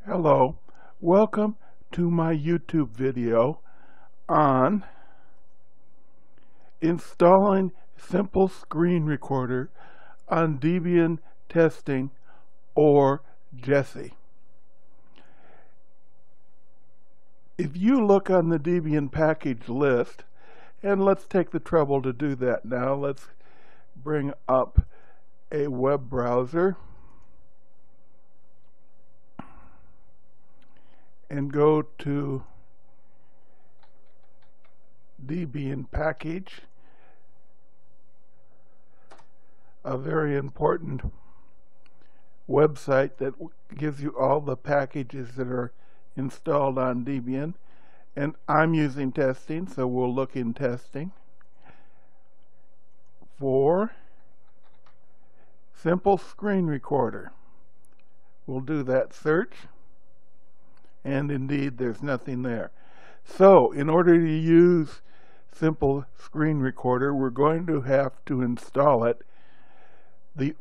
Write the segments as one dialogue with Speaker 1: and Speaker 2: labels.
Speaker 1: Hello, welcome to my YouTube video on installing Simple Screen Recorder on Debian Testing or Jessie. If you look on the Debian package list, and let's take the trouble to do that now, let's bring up a web browser and go to Debian package, a very important website that gives you all the packages that are installed on Debian. And I'm using testing, so we'll look in testing for Simple Screen Recorder. We'll do that search, and indeed there's nothing there. So in order to use Simple Screen Recorder, we're going to have to install it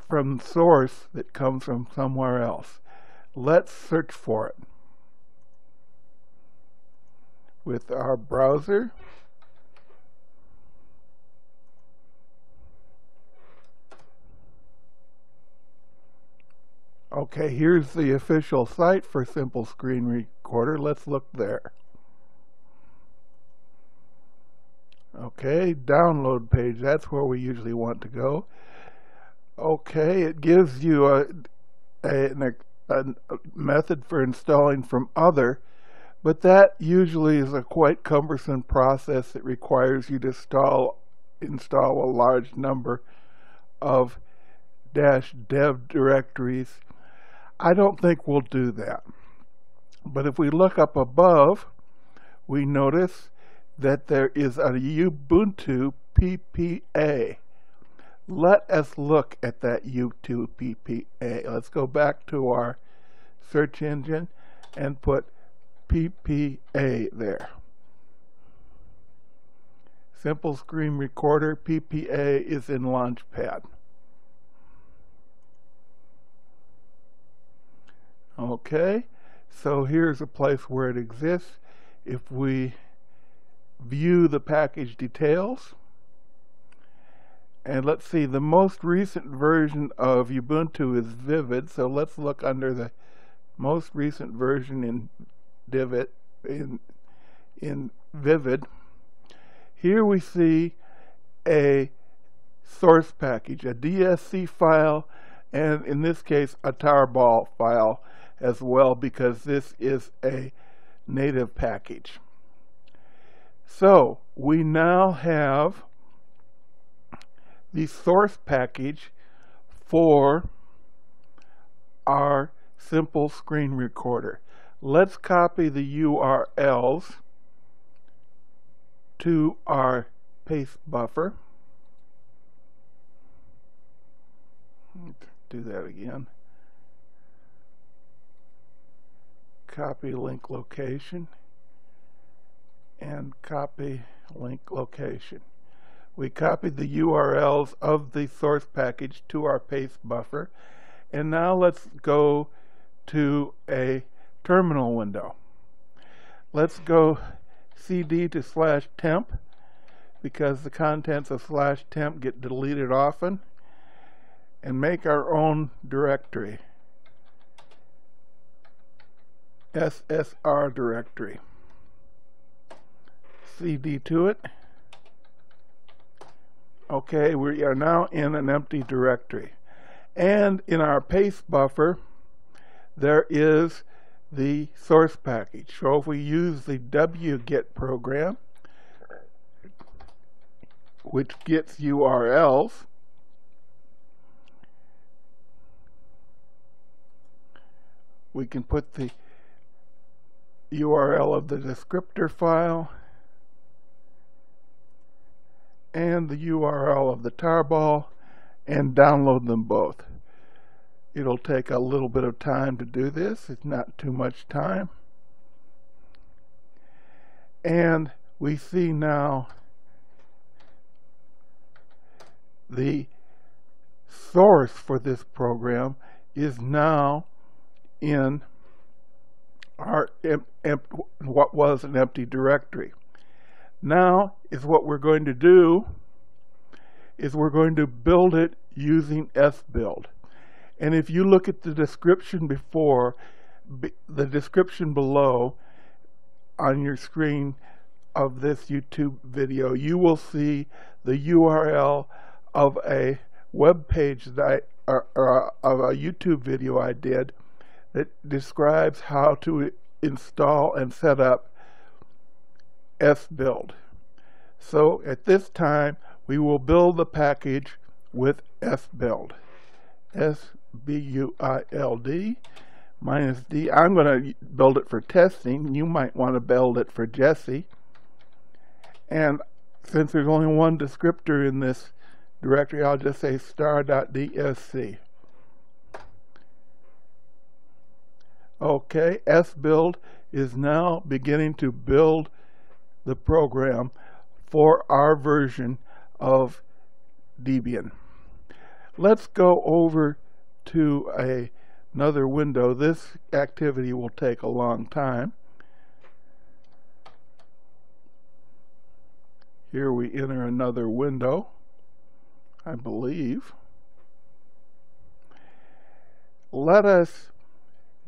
Speaker 1: from source that comes from somewhere else. Let's search for it with our browser. Okay, here's the official site for Simple Screen Recorder. Let's look there. Okay, download page, that's where we usually want to go. Okay, it gives you a method for installing from other, but that usually is a quite cumbersome process that requires you to install a large number of -dev directories. I don't think we'll do that. But if we look up above, we notice that there is a Ubuntu PPA. Let us look at that Ubuntu PPA. Let's go back to our search engine and put PPA there. Simple Screen Recorder PPA is in Launchpad. Okay, so here's a place where it exists. If we view the package details, and let's see, the most recent version of Ubuntu is Vivid, so let's look under the most recent version in Vivid. Here we see a source package, a DSC file, and in this case a tarball file as well, because this is a native package. So we now have the source package for our Simple Screen Recorder. Let's copy the URLs to our paste buffer. Let's do that again. Copy link location and copy link location. We copied the URLs of the source package to our paste buffer, and now let's go to a terminal window. Let's go cd to /temp, because the contents of /temp get deleted often, and make our own directory, SSR directory. CD to it. Okay, we are now in an empty directory. And in our paste buffer, there is the source package. So if we use the wget program, which gets URLs, we can put the URL of the descriptor file and the URL of the tarball and download them both. It'll take a little bit of time to do this. It's not too much time. And we see now the source for this program is now in what was an empty directory. Now is what we're going to do is we're going to build it using sbuild. And if you look at the description the description below on your screen of this YouTube video, you will see the URL of a web page that of a YouTube video I did that describes how to install and set up sbuild. So at this time, we will build the package with sbuild. sbuild -d. I'm going to build it for testing. You might want to build it for Jessie. And since there's only one descriptor in this directory, I'll just say star.dsc. Okay, sbuild is now beginning to build the program for our version of Debian. Let's go over to another window. This activity will take a long time. Here we enter another window, I believe. Let us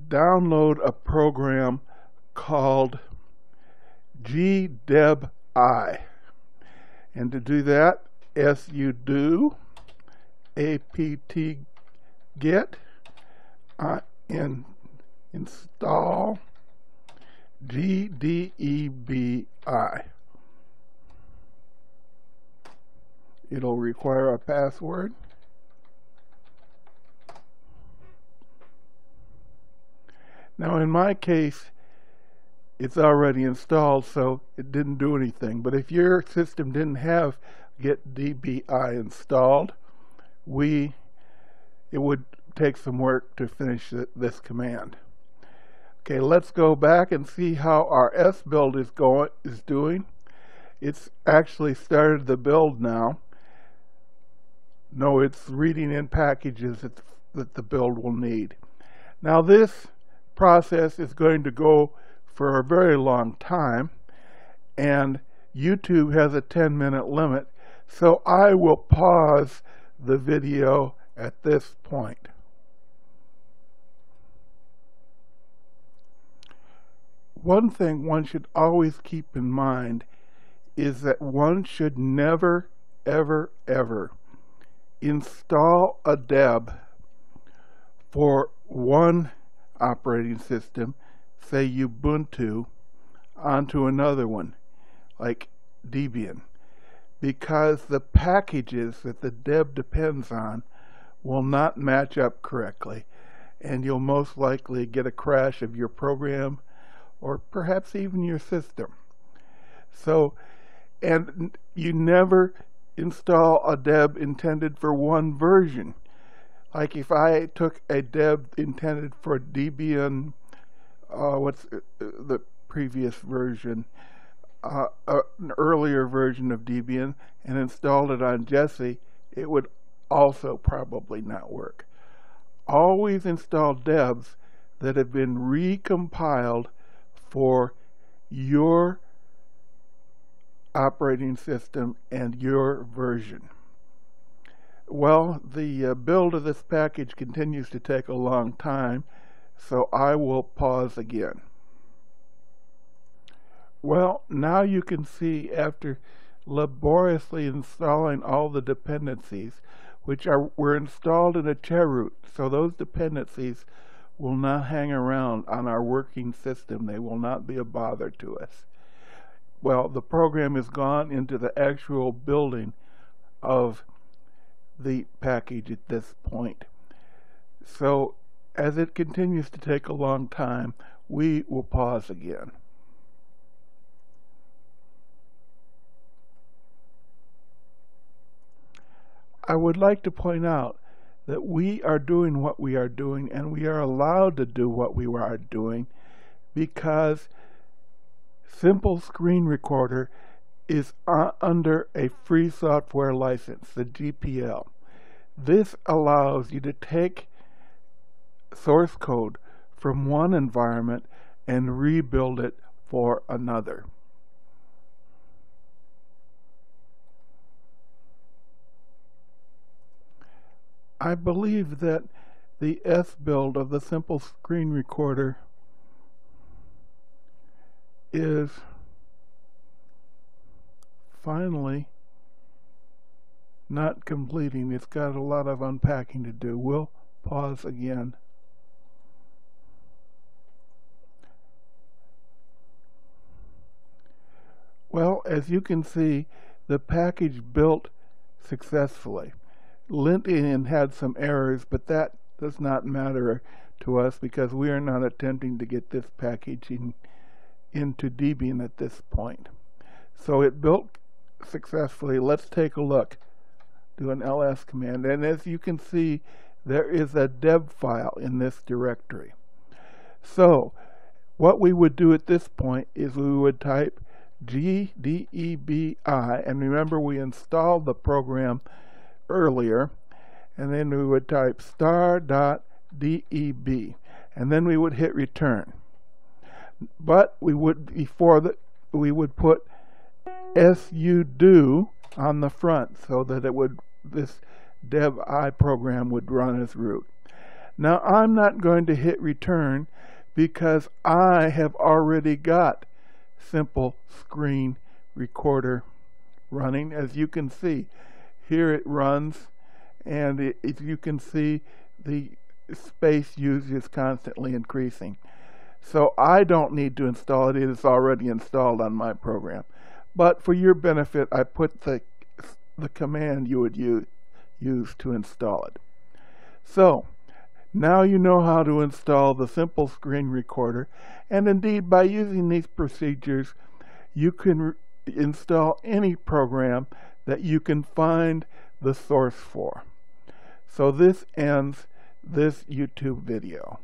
Speaker 1: download a program called gdebi. And to do that, sudo apt-get install gdebi. It'll require a password. Now in my case, it's already installed, so it didn't do anything. But if your system didn't have getDBI installed, it would take some work to finish this command. Okay, let's go back and see how our sbuild is doing. It's actually started the build now. No, it's reading in packages that the build will need. Now this process is going to go for a very long time, and YouTube has a 10-minute limit, so I will pause the video at this point. One thing one should always keep in mind is that one should never, ever, ever install a deb for one operating system, say Ubuntu, onto another one, like Debian, because the packages that the deb depends on will not match up correctly, and you'll most likely get a crash of your program or perhaps even your system. So, and you never install a deb intended for one version. Like if I took a deb intended for Debian, what's the previous version, an earlier version of Debian, and installed it on Jessie, it would also probably not work. Always install debs that have been recompiled for your operating system and your version. Well, the build of this package continues to take a long time, so I will pause again. Well, now you can see, after laboriously installing all the dependencies, which were installed in a cheroot, so those dependencies will not hang around on our working system. They will not be a bother to us. Well, the program has gone into the actual building of the package at this point. So as it continues to take a long time, we will pause again. I would like to point out that we are doing what we are doing, and we are allowed to do what we are doing because Simple Screen Recorder is under a free software license, the GPL. This allows you to take source code from one environment and rebuild it for another. I believe that the sbuild of the simple screen recorder is finally not completing. It's got a lot of unpacking to do. We'll pause again. Well, as you can see, the package built successfully. Linting had some errors, but that does not matter to us because we are not attempting to get this packaging into Debian at this point. So it built successfully. Let's take a look. Do an ls command, and as you can see, there is a deb file in this directory. So what we would do at this point is we would type gdebi, and remember we installed the program earlier, and then we would type star.deb, and then we would hit return. But we would, we would put sudo on the front so that it would, this debi program would run as root. Now I'm not going to hit return because I have already got simple screen recorder running. As you can see, here it runs, and if you can see, the space used is constantly increasing. So I don't need to install it. It is already installed on my program. But for your benefit, I put the command you would use to install it. So now you know how to install the simple screen recorder, and indeed by using these procedures you can install any program that you can find the source for. So this ends this YouTube video.